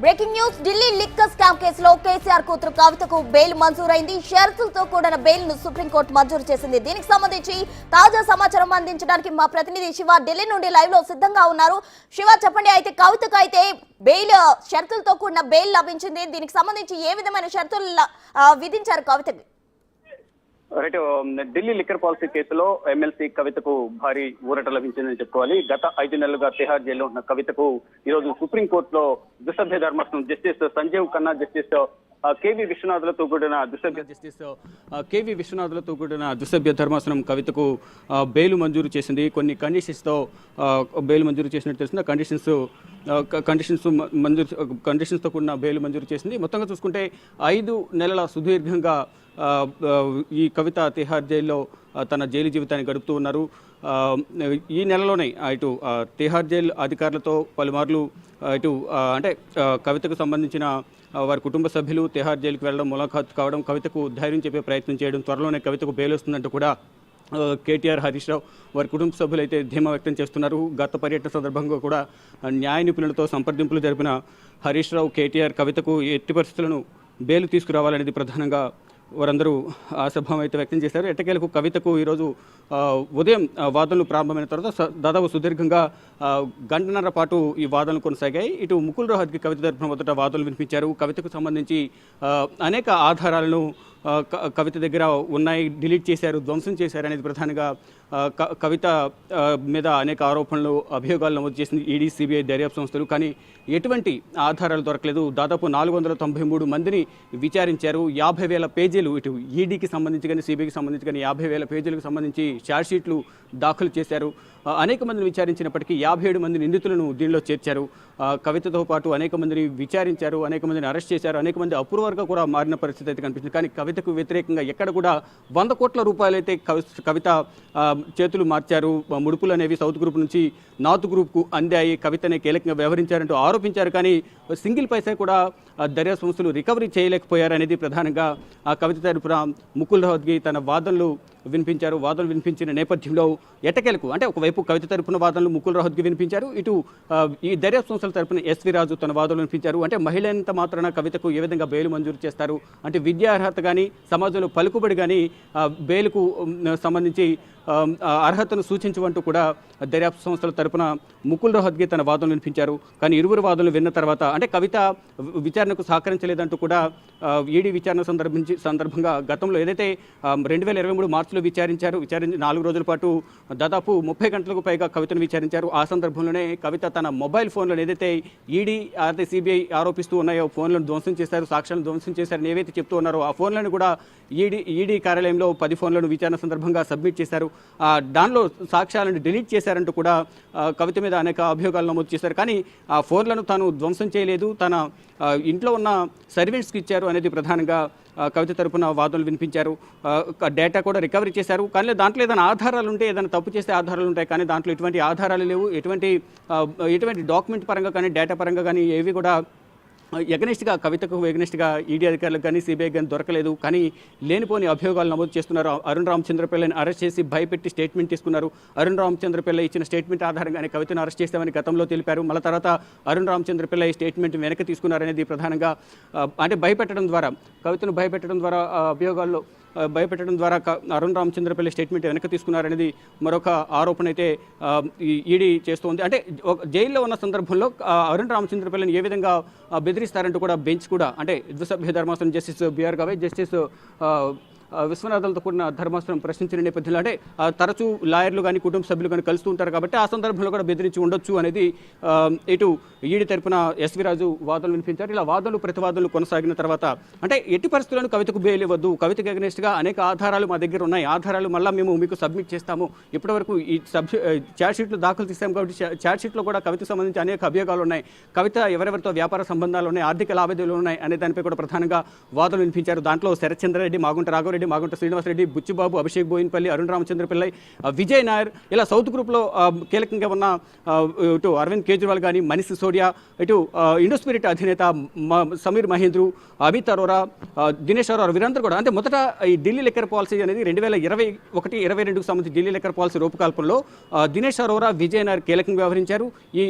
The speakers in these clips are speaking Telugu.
Breaking news Delhi liquor scam కేసులో కేసీఆర్ కూతురు కవితకు బెయిల్ మంజూరైంది. షరతులతో కూడిన బెయిల్ ను సుప్రీంకోర్టు మంజూరు చేసింది. దీనికి సంబంధించి తాజా సమాచారం అందించడానికి మా ప్రతినిధి శివ ఢిల్లీ నుండి లైవ్ లో సిద్ధంగా ఉన్నారు. శివ, చెప్పండి, అయితే కవితకు అయితే బెయిల్ షరతులతో కూడిన బెయిల్ లభించింది. దీనికి సంబంధించి ఏ విధమైన షరతులు విధించారు కవితకి? రైట్, ఢిల్లీ లిక్కర్ పాలసీ కేసులో ఎమ్మెల్సీ కవితకు భారీ ఊరట లభించిందని చెప్పుకోవాలి. గత 5 నెలలుగా తిహార్ జైల్లో ఉన్న కవితకు ఈ రోజు సుప్రీంకోర్టులో దుసభ్య ధర్మాసనం justice Sanjiv Khanna, justice K V విశ్వనాథ్లతో కూడిన దుసభ్య ధర్మాసనం కవితకు బెయిల్ మంజూరు చేసింది. కొన్ని కండిషన్స్తో బెయిల్ మంజూరు చేసినట్టు తెలిసింది. కండిషన్స్తో కూడిన బెయిల్ మంజూరు చేసింది. మొత్తంగా చూసుకుంటే 5 నెలల సుదీర్ఘంగా ఈ కవిత తిహార్ జైల్లో తన జైలు జీవితాన్ని గడుపుతూ ఉన్నారు. ఈ నెలలోనే ఇటు తిహార్ జైలు అధికారులతో పలుమార్లు ఇటు అంటే కవితకు సంబంధించిన వారి కుటుంబ సభ్యులు తిహార్ జైలుకు వెళ్ళడం, ములాఖాత్ కావడం, కవితకు ధైర్యం చెప్పే ప్రయత్నం చేయడం, త్వరలోనే కవితకు బెయిల్ వస్తుందంటూ కూడా కేటీఆర్, హరీష్ రావు వారి కుటుంబ సభ్యులు అయితే ధీమా వ్యక్తం చేస్తున్నారు. గత పర్యటన సందర్భంగా కూడా న్యాయ నిపుణులతో సంప్రదింపులు జరిపిన హరీష్ రావు, కేటీఆర్ కవితకు ఎట్టి పరిస్థితులను బెయిల్ తీసుకురావాలనేది ప్రధానంగా వారందరూ ఆశాభావం అయితే వ్యక్తం చేశారు. ఎట్టకేలకు కవితకు ఈరోజు ఉదయం వాదనలు ప్రారంభమైన తర్వాత దాదాపు సుదీర్ఘంగా గంటన్నర పాటు ఈ వాదనలు కొనసాగాయి. ఇటు ముకుల్ రోహత్గి కవిత తరఫున మొదట వాదనలు వినిపించారు. కవితకు సంబంధించి అనేక ఆధారాలను కవిత దగ్గర ఉన్నాయి, డిలీట్ చేశారు, ధ్వంసం చేశారు అనేది ప్రధానంగా కవిత మీద అనేక ఆరోపణలు, అభియోగాలు నమోదు చేసింది ఈడీ, సిబిఐ దర్యాప్తు సంస్థలు. కానీ ఎటువంటి ఆధారాలు దొరకలేదు. దాదాపు 493 మందిని విచారించారు. 50,000 పేజీలు ఇటు ఈడీకి సంబంధించి కానీ సిబిఐకి సంబంధించి కానీ 50,000 పేజీలకు సంబంధించి ఛార్జ్షీట్లు దాఖలు చేశారు. అనేక మందిని విచారించినప్పటికీ 57 మంది నిందితులను దీనిలో చేర్చారు. కవితతో పాటు అనేక మందిని విచారించారు, అనేక మందిని అరెస్ట్ చేశారు, అనేక మంది అప్రూవర్గా కూడా మారిన పరిస్థితి అయితే కనిపించింది. కానీ కవితకు వ్యతిరేకంగా ఎక్కడ కూడా 100 కోట్ల రూపాయలు అయితే కవిత చేతులు మార్చారు. ముడుపులు అనేవి సౌత్ గ్రూప్ నుంచి నార్త్ గ్రూప్కు అందాయి, కవితనే కీలకంగా వ్యవహరించారంటూ ఆరోపించారు. కానీ సింగిల్ పైసా కూడా దర్యాప్తు సంస్థలు రికవరీ చేయలేకపోయారనేది ప్రధానంగా కవిత తరపున ముకుల్ రోహత్గి తన వాదనలు వినిపించారు. వాదనలు వినిపించిన నేపథ్యంలో ఎట్టకేలకు అంటే ఒకవైపు కవిత తరపున వాదనలు ముకుల్ రోహత్గి వినిపించారు, ఇటు ఈ దర్యాప్తు సంస్థల తరపున ఎస్వి రాజు తన వాదనలు వినిపించారు. అంటే మహిళంత మాత్రాన కవితకు ఏ విధంగా బెయిల్ మంజూరు చేస్తారు, అంటే విద్యా అర్హత కానీ సమాజంలో పలుకుబడి కానీ బెయిల్కు సంబంధించి అర్హతను సూచించవంటూ కూడా దర్యాప్తు సంస్థల తరపున ముకుల్ రోహత్గి తన వాదనలు వినిపించారు. కానీ ఇరువురు వాదనలు విన్న తర్వాత అంటే కవిత విచారణకు సహకరించలేదంటూ కూడా ఈడీ విచారణ సందర్భంగా గతంలో ఏదైతే 2023 మార్చిలో విచారించి 4 రోజుల పాటు దాదాపు 30 గంటలకు పైగా కవితను విచారించారు. ఆ సందర్భంలోనే కవిత తన మొబైల్ ఫోన్లను ఏదైతే ఈడీ అదే సిబిఐ ఆరోపిస్తూ ఉన్నాయో ఫోన్లను ధ్వంసం చేశారు, సాక్ష్యాలను ధ్వంసం చేశారని ఏవైతే చెప్తూ ఉన్నారో ఆ ఫోన్లను కూడా ఈడీ కార్యాలయంలో 10 ఫోన్లను విచారణ సందర్భంగా సబ్మిట్ చేశారు. దానిలో సాక్ష్యాలను డిలీట్ చేశారంటూ కూడా కవిత మీద అనేక అభియోగాలు నమోదు చేశారు. కానీ ఆ ఫోన్లను తాను ధ్వంసం చేయలేదు, తన ఇంట్లో ఉన్న సర్వెంట్స్కి ఇచ్చారు అనేది ప్రధానంగా కవిత తరపున వాదనలు వినిపించారు. డేటా కూడా రికవరీ చేశారు. కానీ దాంట్లో ఏదైనా ఆధారాలు ఉంటే, ఏదైనా తప్పు చేసే ఆధారాలు ఉంటాయి, కానీ దాంట్లో ఎటువంటి ఆధారాలు లేవు. ఎటువంటి డాక్యుమెంట్ పరంగా కానీ డేటా పరంగా కానీ ఏవి కూడా ఎగనెస్ట్గా కవితకు ఎగనెస్ట్గా ఈడీ అధికారులకు కానీ సిబిఐ కానీ దొరకలేదు. కానీ లేనిపోని అభియోగాలు నమోదు చేస్తున్నారు. అరుణ్ రామచంద్రపిల్లని అరెస్ట్ చేసి భయపెట్టి స్టేట్మెంట్ తీసుకున్నారు. అరుణ్ రామచంద్రపిల్ల ఇచ్చిన స్టేట్మెంట్ ఆధారంగానే కవితను అరెస్ట్ చేస్తామని గతంలో తెలిపారు. మళ్ళీ తర్వాత అరుణ్ రామచంద్రపిల్ల ఈ స్టేట్మెంట్ వెనక్కి తీసుకున్నారనేది ప్రధానంగా అంటే భయపెట్టడం ద్వారా, కవితను భయపెట్టడం ద్వారా అభియోగాల్లో భయపెట్టడం ద్వారా అరుణ్ రామచంద్రపల్లి స్టేట్మెంట్ వెనక్కి తీసుకున్నారనేది మరొక ఆరోపణ అయితే ఈడీ చేస్తోంది. అంటే జైల్లో ఉన్న సందర్భంలో అరుణ్ రామచంద్రపల్లిని ఏ విధంగా బెదిరిస్తారంటూ కూడా బెంచ్ కూడా అంటే ద్విసభ్య ధర్మాసనం జస్టిస్ బిఆర్ గవై, జస్టిస్ విశ్వనాథులతో కూడిన ధర్మాసనం ప్రశ్నించిన నేపథ్యంలో అంటే తరచూ లాయర్లు కానీ కుటుంబ సభ్యులు కానీ కలుస్తూ ఉంటారు కాబట్టి ఆ సందర్భంలో కూడా బెదిరించి ఉండొచ్చు అనేది ఇటు ఈడీ తరపున ఎస్వి రాజు వాదనలు వినిపించారు. ఇలా వాదనలు ప్రతివాదనలు కొనసాగిన తర్వాత అంటే ఎట్టి పరిస్థితులను కవితకు బెయిల్ ఇవ్వద్దు, కవితకు అగెనిస్ట్గా అనేక ఆధారాలు మా దగ్గర ఉన్నాయి, ఆధారాలు మళ్ళీ మేము మీకు సబ్మిట్ చేస్తాము, ఇప్పటివరకు ఈ ఛార్జ్షీట్లు దాఖలు చేస్తాము కాబట్టి ఛార్జ్షీట్లో కూడా కవితకు సంబంధించి అనేక అభియోగాలు ఉన్నాయి, కవిత ఎవరెవరితో వ్యాపార సంబంధాలు ఉన్నాయి, ఆర్థిక లావాదేవీలు ఉన్నాయి అనే దానిపై కూడా ప్రధానంగా వాదనలు వినిపించారు. దాంట్లో శరత్చంద్రారెడ్డి, మాగుంట రాఘవరెడ్డి రెడ్డి, మాగుంట శ్రీనివాసరెడ్డి, బుచ్చిబాబు, అభిషేక్ బోయినపల్లి, అరుణ్ రామచంద్ర పిల్లై, విజయ్ నాయర్, ఇలా సౌత్ గ్రూప్లో కీలకంగా ఉన్న ఇటు అరవింద్ కేజ్రీవాల్ కానీ, మనీష్ సిసోడియా, ఇటు ఇండోస్పిరిట్ అధినేత సమీర్ మహేంద్రు, అమిత్ అరోరా, దినేష్ అరోరా, వీరందరూ కూడా అంటే మొదట ఈ ఢిల్లీ లిక్కర్ పాలసీ అనేది 2021-22కు సంబంధించి ఢిల్లీ లిక్కర్ పాలసీ రూపకల్పనలో దినేష్ అరోరా, విజయ్ నాయర్ కీలకంగా వ్యవహరించారు. ఈ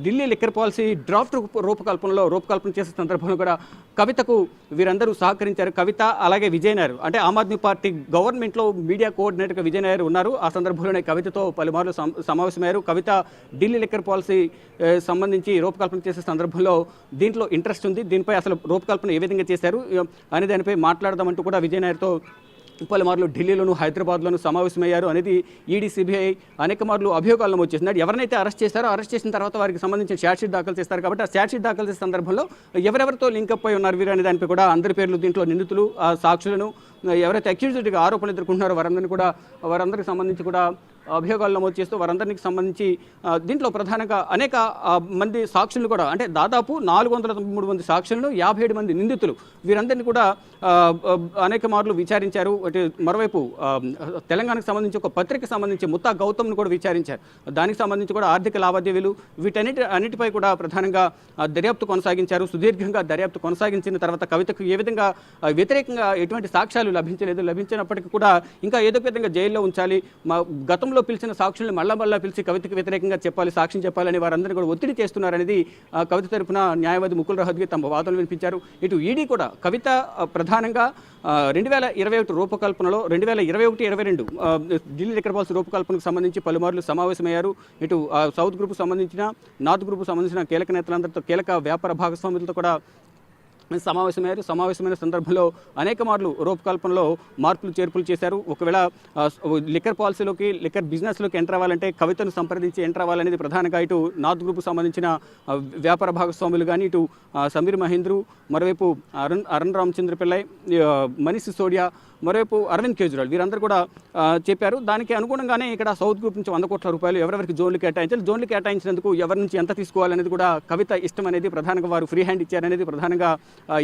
ఢిల్లీ లిక్కర్ పాలసీ డ్రాఫ్ట్ రూపకల్పన చేసే సందర్భంలో కూడా కవితకు వీరందరూ సహకరించారు. కవిత అలాగే విజయ్ నాయర్ అంటే ఆమ్ ఆద్మీ పార్టీ గవర్నమెంట్లో మీడియా కోఆర్డినేటర్గా విజయ్ నాయర్ ఉన్నారు. ఆ సందర్భంలోనే కవితతో పలుమార్లు సమావేశమయ్యారు. కవిత ఢిల్లీ లిక్కర్ పాలసీ సంబంధించి రూపకల్పన చేసే సందర్భంలో దీంట్లో ఇంట్రెస్ట్ ఉంది, దీనిపై అసలు రూపకల్పన ఏ విధంగా చేశారు అనే దానిపై మాట్లాడదామంటూ కూడా విజయ్ నాయర్తో పలుమార్లు ఢిల్లీలోను, హైదరాబాద్లోను సమావేశమయ్యారు అనేది ఈడీ, సిబిఐ అనేక మార్లు అభియోగాలు నమోదు చేస్తున్నారు. ఎవరినైతే అరెస్ట్ చేస్తారో అరెస్ట్ చేసిన తర్వాత వారికి సంబంధించిన ఛార్జ్షీట్ దాఖలు చేస్తారు. కాబట్టి ఆ ఛార్జ్షీట్ దాఖలు చేసే సందర్భంలో ఎవరెవరితో లింకప్ అయి ఉన్నారు వీరు అనే దానిపై కూడా అందరి పేర్లు దీంట్లో నిందితులు, సాక్షులను, ఎవరైతే అక్యూజ్డ్గా ఆరోపణలు ఎదుర్కొంటున్నారో వారందరికీ సంబంధించి కూడా అభియోగాలు నమోదు చేస్తూ వారందరికి సంబంధించి దీంట్లో ప్రధానంగా అనేక మంది సాక్షులు కూడా అంటే దాదాపు 493 మంది సాక్షులను, 57 మంది నిందితులు వీరందరినీ కూడా అనేక మార్లు విచారించారు. మరోవైపు తెలంగాణకు సంబంధించి ఒక పత్రికకు సంబంధించి ముత్తా గౌతమ్ను కూడా విచారించారు. దానికి సంబంధించి కూడా ఆర్థిక లావాదేవీలు అన్నిటిపై కూడా ప్రధానంగా దర్యాప్తు కొనసాగించారు. సుదీర్ఘంగా దర్యాప్తు కొనసాగించిన తర్వాత కవితకు ఏ విధంగా వ్యతిరేకంగా ఎటువంటి సాక్ష్యాలు లభించినప్పటికీ కూడా ఇంకా ఏదో విధంగా జైల్లో ఉంచాలి, గతంలో పిలిచిన సాక్షుల్ని మళ్ళా పిలిచి కవితకు వ్యతిరేకంగా చెప్పాలి, సాక్ష్యం చెప్పాలని వారందరూ కూడా ఒత్తిడి చేస్తున్నారనేది కవిత తరపున న్యాయవాది ముకుల్ రోహత్గి తమ వాదనలు వినిపించారు. ఇటు ఈడీ కూడా కవిత ప్రధానంగా 2021 రూపకల్పనలో 2021-22 ఢిల్లీ లిక్కర్ పాలసీ రూపకల్పనకు సంబంధించి పలుమార్లు సమావేశమయ్యారు. ఇటు సౌత్ గ్రూప్ సంబంధించిన, నార్త్ గ్రూప్ సంబంధించిన కీలక నేతలందరితో, కీలక వ్యాపార భాగస్వాములతో కూడా సమావేశమైన సందర్భంలో అనేక మార్లు రూపకల్పనలో మార్పులు చేర్పులు చేశారు. ఒకవేళ లిక్కర్ పాలసీలోకి, లిక్కర్ బిజినెస్లోకి ఎంటర్ అవ్వాలంటే కవితను సంప్రదించి ఎంటర్ అవ్వాలనేది ప్రధానంగా ఇటు నార్త్ గ్రూప్ సంబంధించిన వ్యాపార భాగస్వాములు కానీ, ఇటు సమీర్ మహేంద్రు, మరోవైపు అరుణ్ రామచంద్ర పిల్లై, మనీష్ సిసోడియా, మరోవైపు అరవింద్ కేజ్రీవాల్ వీరందరూ కూడా చెప్పారు. దానికి అనుగుణంగానే ఇక్కడ సౌత్ గ్రూప్ నుంచి 100 కోట్ల రూపాయలు ఎవరెవరికి జోన్లు కేటాయించాలి, జోన్లు కేటాయించినందుకు ఎవరి నుంచి ఎంత తీసుకోవాలనేది కూడా కవిత ఇష్టం అనేది ప్రధానంగా వారు ఫ్రీ హ్యాండ్ ఇచ్చారనేది ప్రధానంగా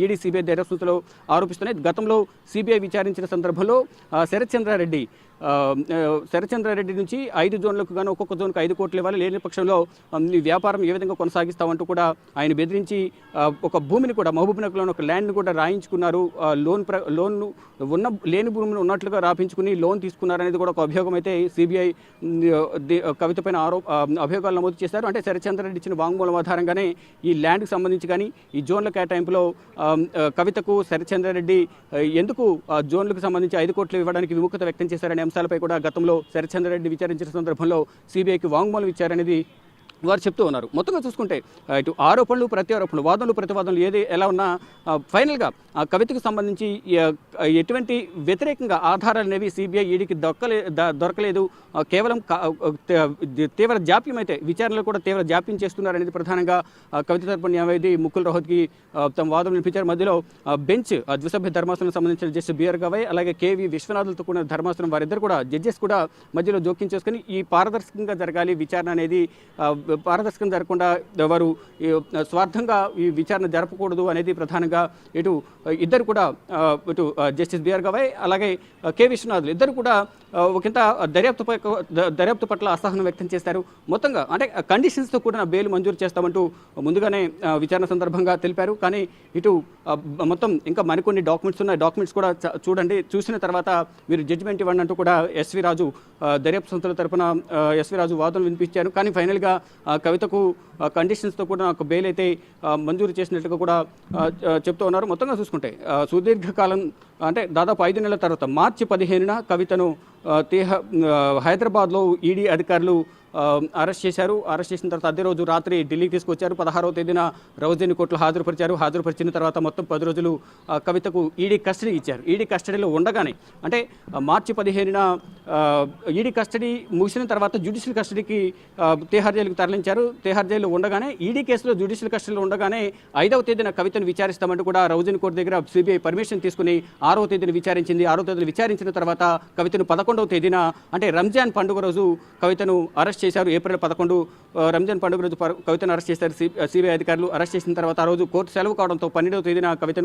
ఈడీ, సిబిఐ దర్యాప్తులో ఆరోపిస్తున్నాయి. గతంలో సిబిఐ విచారించిన సందర్భంలో శరత్చంద్రారెడ్డి నుంచి 5 జోన్లకు గాను ఒక్కొక్క జోన్కు 5 కోట్లు ఇవ్వాలి, లేని పక్షంలో వ్యాపారం ఏ విధంగా కొనసాగిస్తామంటూ కూడా ఆయన బెదిరించి ఒక భూమిని కూడా మహబూబ్నగర్లోని ఒక ల్యాండ్ని కూడా రాయించుకున్నారు. లోన్ లేని భూమిని ఉన్నట్లుగా రాపించుకుని లోన్ తీసుకున్నారనేది కూడా ఒక అభియోగం అయితే సిబిఐ కవిత పైన అభియోగాలు నమోదు చేశారు. అంటే శరత్చంద్రారెడ్డి ఇచ్చిన వాంగ్మూలం ఆధారంగానే ఈ ల్యాండ్కి సంబంధించి కానీ ఈ జోన్ల కేటాయింపులో కవితకు శరత్చంద్రారెడ్డి ఎందుకు జోన్లకు సంబంధించి 5 కోట్లు ఇవ్వడానికి విముఖత వ్యక్తం చేశారనే అంశాలపై కూడా గతంలో శరత్చంద్రారెడ్డి విచారించిన సందర్భంలో సిబిఐకి వాంగ్మూలం ఇచ్చారనేది వారు చెప్తూ ఉన్నారు. మొత్తంగా చూసుకుంటే ఇటు ఆరోపణలు, ప్రత్యారోపణలు, వాదనలు, ప్రతివాదనలు ఎలా ఉన్నా ఫైనల్గా కవితకు సంబంధించి ఎటువంటి వ్యతిరేకంగా ఆధారాలు అనేవి సిబిఐ, ఈడీకి దొరకలేదు. కేవలం తీవ్ర జాప్యం అయితే విచారణలో కూడా తీవ్ర జాప్యం చేస్తున్నారనేది ప్రధానంగా కవిత తరపున న్యాయవాది ముకుల్ రోహత్గి తమ వాదనలు వినిపించారు. మధ్యలో బెంచ్ ద్విసభ్య ధర్మాసనం సంబంధించిన జస్టిస్ బిఆర్ గవాయ్ అలాగే కేవీ విశ్వనాథులతో కూడిన ధర్మాసనం వారిద్దరు కూడా జడ్జెస్ కూడా మధ్యలో జోక్యం చేసుకుని ఈ పారదర్శకంగా జరగాలి విచారణ అనేది, పారదర్శకం జరగకుండా వారు స్వార్థంగా ఈ విచారణ జరపకూడదు అనేది ప్రధానంగా ఇద్దరు కూడా ఇటు జస్టిస్ బిఆర్ గవాయ్ అలాగే కె విశ్వనాథులు ఇద్దరు కూడా ఒకంత దర్యాప్తు పట్ల అసహనం వ్యక్తం చేశారు. మొత్తంగా అంటే కండిషన్స్తో కూడిన బెయిల్ మంజూరు చేస్తామంటూ ముందుగానే విచారణ సందర్భంగా తెలిపారు. కానీ ఇటు మొత్తం ఇంకా మరికొన్ని డాక్యుమెంట్స్ ఉన్నాయి, డాక్యుమెంట్స్ కూడా చూడండి, చూసిన తర్వాత మీరు జడ్జిమెంట్ ఇవ్వండి అంటూ కూడా ఎస్వి రాజు దర్యాప్తు సంస్థల తరపున ఎస్వి రాజు వాదనలు వినిపించారు. కానీ ఫైనల్గా కవితకు కండిషన్స్తో కూడా ఒక బెయిల్ అయితే మంజూరు చేసినట్లుగా కూడా చెప్తూ ఉన్నారు. మొత్తంగా చూసుకుంటే సుదీర్ఘకాలం అంటే దాదాపు 5 నెలల తర్వాత మార్చి 15న కవితను హైదరాబాద్లో ఈడీ అధికారులు అరెస్ట్ చేశారు. అరెస్ట్ చేసిన తర్వాత అదే రోజు రాత్రి ఢిల్లీకి తీసుకొచ్చారు. 16వ తేదీన రౌజేని కోర్టులో హాజరుపరిచిన తర్వాత మొత్తం 10 రోజులు కవితకు ఈడీ కస్టడీ ఇచ్చారు. ఈడీ కస్టడీలో ఉండగానే అంటే మార్చి 15న ఈడీ కస్టడీ ముగిసిన తర్వాత జ్యుడిషియల్ కస్టడీకి తిహార్ జైలుకు తరలించారు. తిహార్ జైల్లో ఉండగానే ఈడీ కేసులో జ్యుడిషియల్ కస్టడీలో ఉండగానే 5వ తేదీన కవితను విచారిస్తామంటూ కూడా రౌజేని కోర్టు దగ్గర సిబిఐ పర్మిషన్ తీసుకుని 6వ తేదీన విచారించింది. 6వ తేదీన విచారించిన తర్వాత కవితను 11వ తేదీన అంటే రంజాన్ పండుగ రోజు కవితను అరెస్ట్ చేశారు. ఏప్రిల్ 11 రంజాన్ పండుగ రోజు కవితను అరెస్ట్ చేశారు సిబిఐ అధికారులు. అరెస్ట్ చేసిన తర్వాత ఆ రోజు కోర్టు సెలవు కావడంతో 12వ తేదీన కవితను